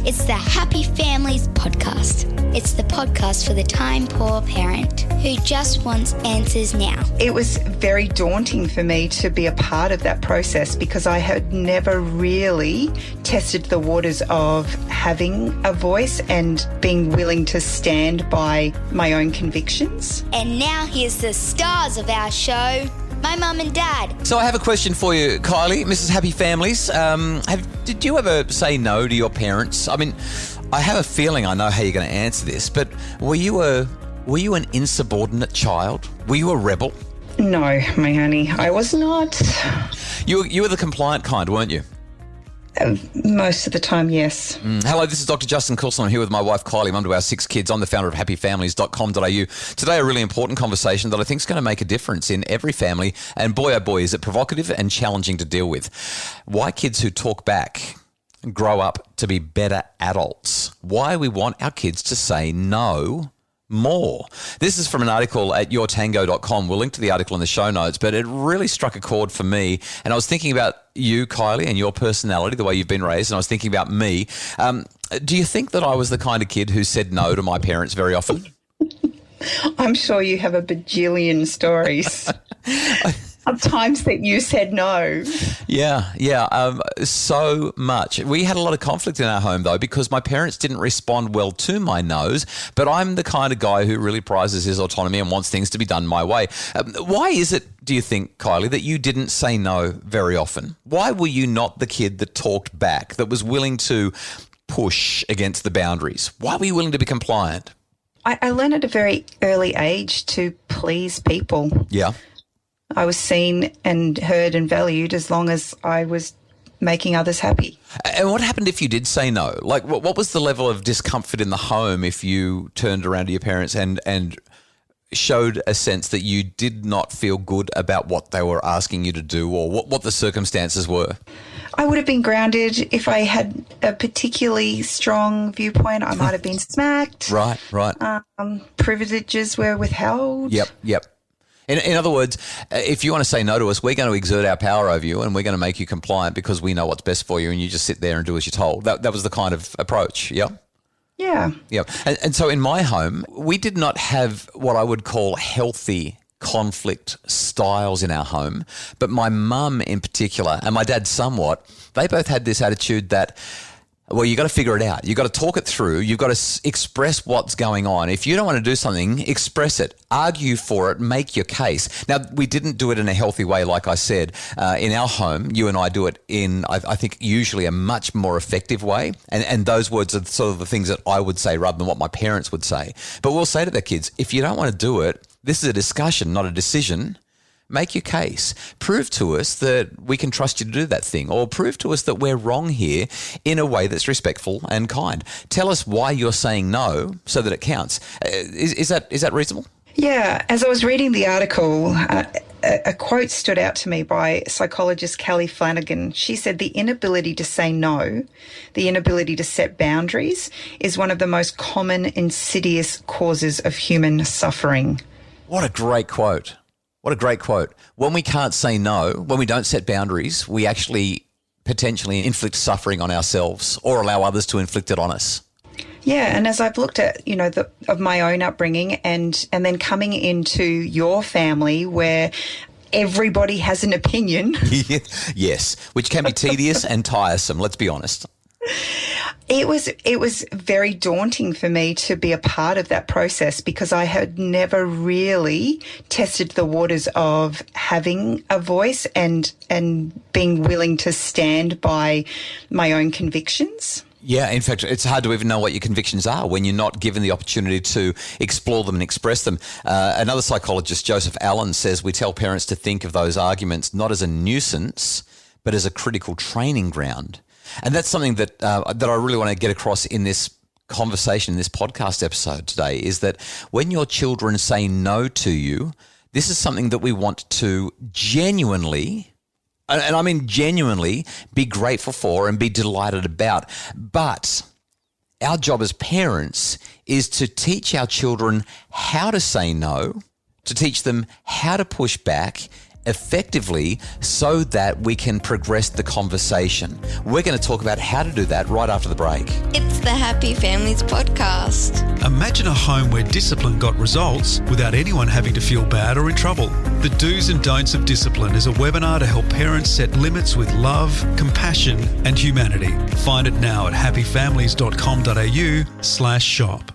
It's the Happy Families podcast. It's the podcast for the time-poor parent who just wants answers now. It was very daunting for me to be a part of that process because I had never really tested the waters of having a voice and being willing to stand by my own convictions. And now here's the stars of our show, my mum and dad. So I have a question for you, Kylie, Mrs. Happy Families. Did you ever say no to your parents? I mean, I have a feeling I know how you're going to answer this, but were you an insubordinate child? Were you a rebel? No, my honey, I was not. You were the compliant kind, weren't you? Most of the time, yes. Hello, this is Dr. Justin Coulson. I'm here with my wife, Kylie, mum to our 6 kids. I'm the founder of happyfamilies.com.au. Today, a really important conversation that I think is going to make a difference in every family. And boy, oh boy, is it provocative and challenging to deal with. Why kids who talk back grow up to be better adults. Why we want our kids to say no more. This is from an article at yourtango.com. We'll link to the article in the show notes, but it really struck a chord for me. And I was thinking about you, Kylie, and your personality, the way you've been raised, and I was thinking about me. Do you think that I was the kind of kid who said no to my parents very often? I'm sure you have a bajillion stories of times that you said no. Yeah, so much. We had a lot of conflict in our home, though, because my parents didn't respond well to my no's, but I'm the kind of guy who really prizes his autonomy and wants things to be done my way. Why is it, do you think, Kylie, that you didn't say no very often? Why were you not the kid that talked back, that was willing to push against the boundaries? Why were you willing to be compliant? I learned at a very early age to please people. Yeah. I was seen and heard and valued as long as I was making others happy. And what happened if you did say no? Like, what was the level of discomfort in the home if you turned around to your parents and showed a sense that you did not feel good about what they were asking you to do or what the circumstances were? I would have been grounded. If I had a particularly strong viewpoint, I might have been smacked. Right. Privileges were withheld. Yep. In other words, if you want to say no to us, we're going to exert our power over you and we're going to make you compliant because we know what's best for you and you just sit there and do as you're told. That was the kind of approach, yeah? Yeah. And so in my home, we did not have what I would call healthy conflict styles in our home, but my mum in particular and my dad somewhat, they both had this attitude that, well, you got to figure it out. You've got to talk it through. You've got to express what's going on. If you don't want to do something, express it, argue for it, make your case. Now, we didn't do it in a healthy way, like I said. In our home, you and I do it in, I think, usually a much more effective way. And those words are sort of the things that I would say rather than what my parents would say. But we'll say to their kids, if you don't want to do it, this is a discussion, not a decision. Make your case. Prove to us that we can trust you to do that thing, or prove to us that we're wrong here in a way that's respectful and kind. Tell us why you're saying no so that it counts. Is that reasonable? Yeah. As I was reading the article, a quote stood out to me by psychologist Kylie Flanagan. She said the inability to say no, the inability to set boundaries is one of the most common insidious causes of human suffering. What a great quote. What a great quote. When we can't say no, when we don't set boundaries, we actually potentially inflict suffering on ourselves or allow others to inflict it on us. Yeah, and as I've looked at, of my own upbringing and then coming into your family where everybody has an opinion. Yes, which can be tedious and tiresome, let's be honest. It was very daunting for me to be a part of that process because I had never really tested the waters of having a voice and being willing to stand by my own convictions. Yeah, in fact, it's hard to even know what your convictions are when you're not given the opportunity to explore them and express them. Another psychologist, Joseph Allen, says we tell parents to think of those arguments not as a nuisance, but as a critical training ground. And that's something that I really want to get across in this conversation, in this podcast episode today, is that when your children say no to you, this is something that we want to genuinely, and I mean genuinely, be grateful for and be delighted about. But our job as parents is to teach our children how to say no, to teach them how to push back effectively so that we can progress the conversation. We're going to talk about how to do that right after the break. It's It's the Happy Families Podcast. Imagine a home where discipline got results without anyone having to feel bad or in trouble. The Do's and Don'ts of Discipline is a webinar to help parents set limits with love, compassion and humanity. Find it now at happyfamilies.com.au/shop.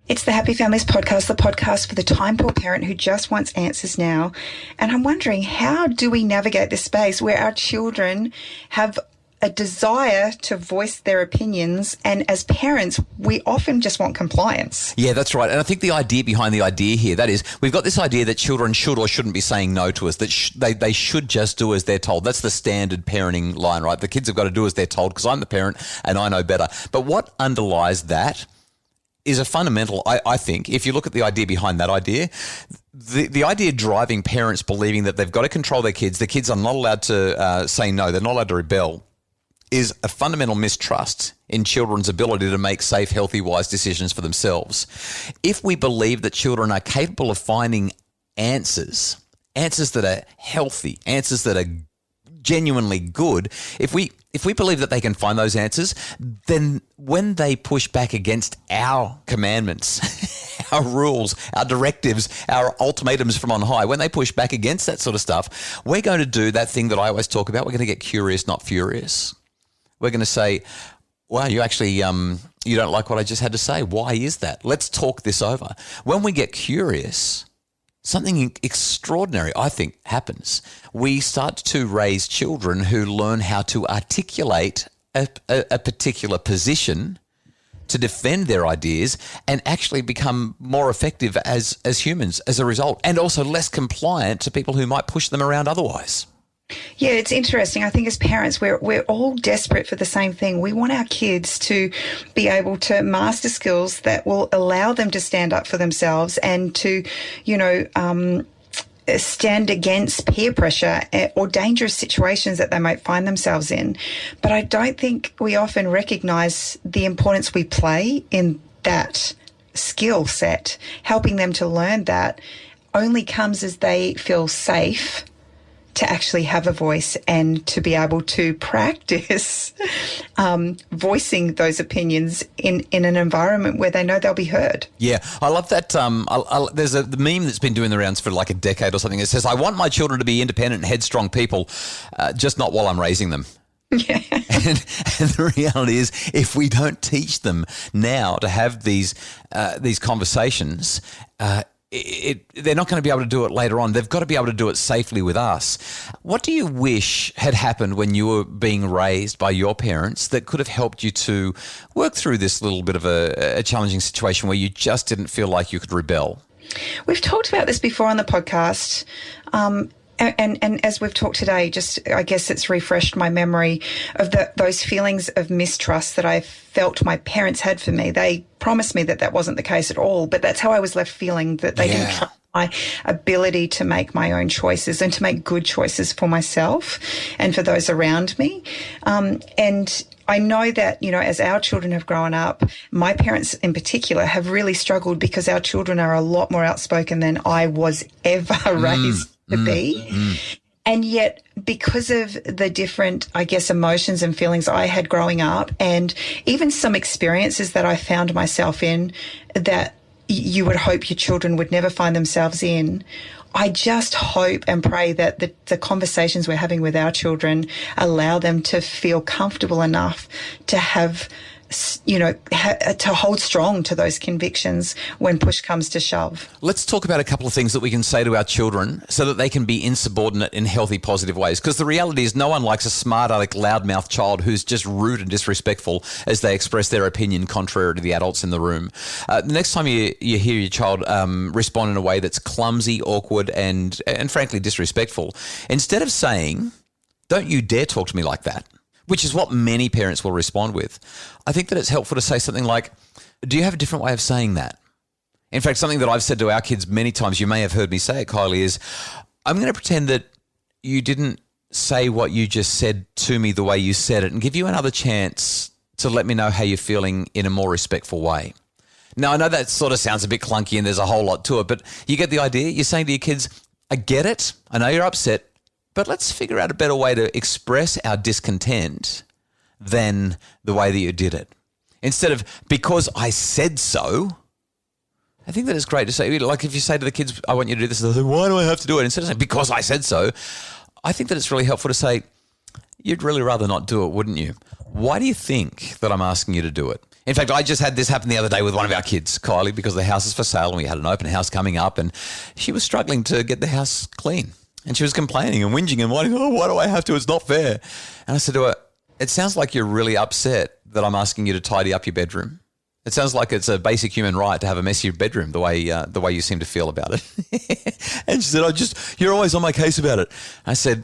It's the Happy Families Podcast, the podcast for the time-poor parent who just wants answers now. And I'm wondering, how do we navigate this space where our children have a desire to voice their opinions, and as parents, we often just want compliance? Yeah, that's right. And I think the idea behind the idea here, that is, we've got this idea that children should or shouldn't be saying no to us, that they should just do as they're told. That's the standard parenting line, right? The kids have got to do as they're told because I'm the parent and I know better. But what underlies that is a fundamental, I think, if you look at the idea behind that idea, the idea driving parents believing that they've got to control their kids, the kids are not allowed to say no, they're not allowed to rebel, is a fundamental mistrust in children's ability to make safe, healthy, wise decisions for themselves. If we believe that children are capable of finding answers that are healthy, answers that are genuinely good, if we believe that they can find those answers, then when they push back against our commandments, our rules, our directives, our ultimatums from on high, when they push back against that sort of stuff, we're going to do that thing that I always talk about. We're going to get curious, not furious. We're going to say, wow, you actually, you don't like what I just had to say. Why is that? Let's talk this over. When we get curious, something extraordinary, I think, happens. We start to raise children who learn how to articulate a particular position to defend their ideas and actually become more effective as humans as a result, and also less compliant to people who might push them around otherwise. Yeah, it's interesting. I think as parents, we're all desperate for the same thing. We want our kids to be able to master skills that will allow them to stand up for themselves and to, stand against peer pressure or dangerous situations that they might find themselves in. But I don't think we often recognise the importance we play in that skill set. Helping them to learn that only comes as they feel safe to actually have a voice and to be able to practice voicing those opinions in an environment where they know they'll be heard. Yeah, I love that. There's the meme that's been doing the rounds for like a decade or something. It says, I want my children to be independent and headstrong people, just not while I'm raising them. Yeah. And the reality is, if we don't teach them now to have these conversations, they're not going to be able to do it later on. They've got to be able to do it safely with us. What do you wish had happened when you were being raised by your parents that could have helped you to work through this little bit of a challenging situation where you just didn't feel like you could rebel? We've talked about this before on the podcast. And as we've talked today, just I guess it's refreshed my memory of those feelings of mistrust that I felt my parents had for me. They promised me that wasn't the case at all, but that's how I was left feeling, that they didn't trust my ability to make my own choices and to make good choices for myself and for those around me. And I know that, as our children have grown up, my parents in particular have really struggled because our children are a lot more outspoken than I was ever raised to be. And yet, because of the different, I guess, emotions and feelings I had growing up, and even some experiences that I found myself in that you would hope your children would never find themselves in, I just hope and pray that the conversations we're having with our children allow them to feel comfortable enough to have, to hold strong to those convictions when push comes to shove. Let's talk about a couple of things that we can say to our children so that they can be insubordinate in healthy, positive ways. Because the reality is no one likes a smart aleck, loudmouth child who's just rude and disrespectful as they express their opinion contrary to the adults in the room. The next time you hear your child respond in a way that's clumsy, awkward, and frankly disrespectful, instead of saying, "Don't you dare talk to me like that," which is what many parents will respond with, I think that it's helpful to say something like, "Do you have a different way of saying that?" In fact, something that I've said to our kids many times, you may have heard me say it, Kylie, is, "I'm going to pretend that you didn't say what you just said to me the way you said it and give you another chance to let me know how you're feeling in a more respectful way." Now, I know that sort of sounds a bit clunky and there's a whole lot to it, but you get the idea. You're saying to your kids, I get it. I know you're upset, but let's figure out a better way to express our discontent than the way that you did it. Instead of because I said so. I think that it's great to say, like if you say to the kids, I want you to do this, they'll say, why do I have to do it? Instead of saying, because I said so, I think that it's really helpful to say, you'd really rather not do it, wouldn't you? Why do you think that I'm asking you to do it? In fact, I just had this happen the other day with one of our kids, Kylie, because the house is for sale and we had an open house coming up and she was struggling to get the house clean. And she was complaining and whinging and whining, why do I have to? It's not fair. And I said to her, it sounds like you're really upset that I'm asking you to tidy up your bedroom. It sounds like it's a basic human right to have a messy bedroom the way you seem to feel about it. And she said, you're always on my case about it. I said,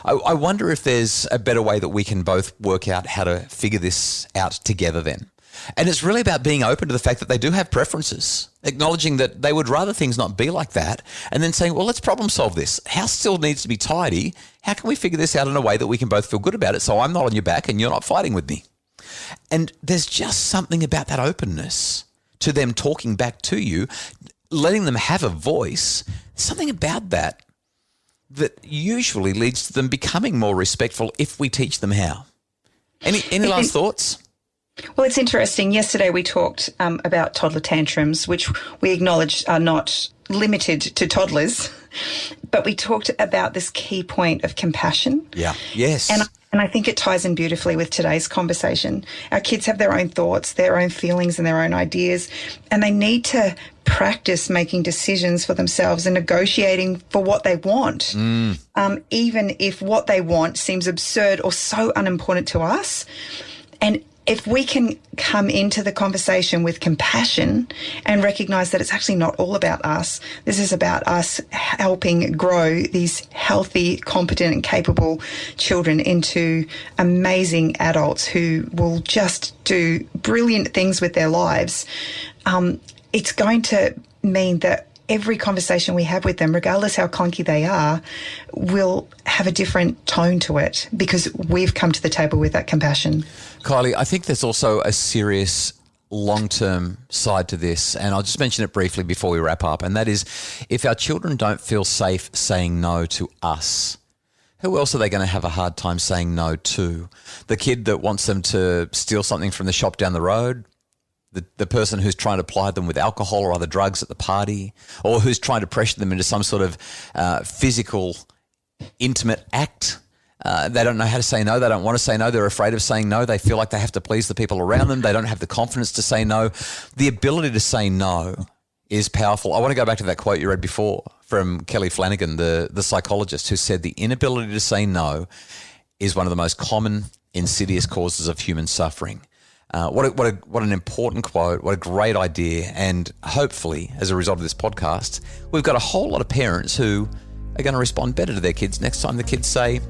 I wonder if there's a better way that we can both work out how to figure this out together then. And it's really about being open to the fact that they do have preferences, acknowledging that they would rather things not be like that, and then saying, well, let's problem solve this. House still needs to be tidy. How can we figure this out in a way that we can both feel good about it so I'm not on your back and you're not fighting with me? And there's just something about that openness to them talking back to you, letting them have a voice, something about that usually leads to them becoming more respectful if we teach them how. Any last thoughts? Well, it's interesting. Yesterday we talked about toddler tantrums, which we acknowledged are not limited to toddlers, but we talked about this key point of compassion. Yeah. Yes. And I think it ties in beautifully with today's conversation. Our kids have their own thoughts, their own feelings and their own ideas, and they need to practice making decisions for themselves and negotiating for what they want, even if what they want seems absurd or so unimportant to us. And if we can come into the conversation with compassion and recognise that it's actually not all about us, this is about us helping grow these healthy, competent and capable children into amazing adults who will just do brilliant things with their lives, it's going to mean that every conversation we have with them, regardless how clunky they are, will have a different tone to it because we've come to the table with that compassion. Kylie, I think there's also a serious long-term side to this, and I'll just mention it briefly before we wrap up, and that is if our children don't feel safe saying no to us, who else are they going to have a hard time saying no to? The kid that wants them to steal something from the shop down the road? The person who's trying to ply them with alcohol or other drugs at the party, or who's trying to pressure them into some sort of physical, intimate act. They don't know how to say no. They don't want to say no. They're afraid of saying no. They feel like they have to please the people around them. They don't have the confidence to say no. The ability to say no is powerful. I want to go back to that quote you read before from Flanagan, the psychologist, who said the inability to say no is one of the most common insidious causes of human suffering. What an important quote, what a great idea, and hopefully as a result of this podcast, we've got a whole lot of parents who are going to respond better to their kids next time the kids say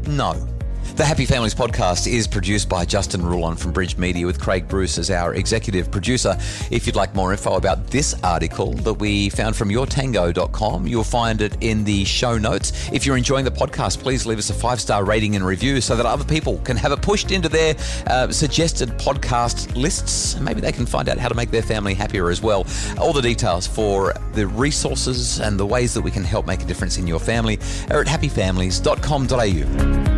no. The Happy Families podcast is produced by Justin Rulon from Bridge Media with Craig Bruce as our executive producer. If you'd like more info about this article that we found from yourtango.com, you'll find it in the show notes. If you're enjoying the podcast, please leave us a 5-star rating and review so that other people can have it pushed into their suggested podcast lists. And maybe they can find out how to make their family happier as well. All the details for the resources and the ways that we can help make a difference in your family are at happyfamilies.com.au.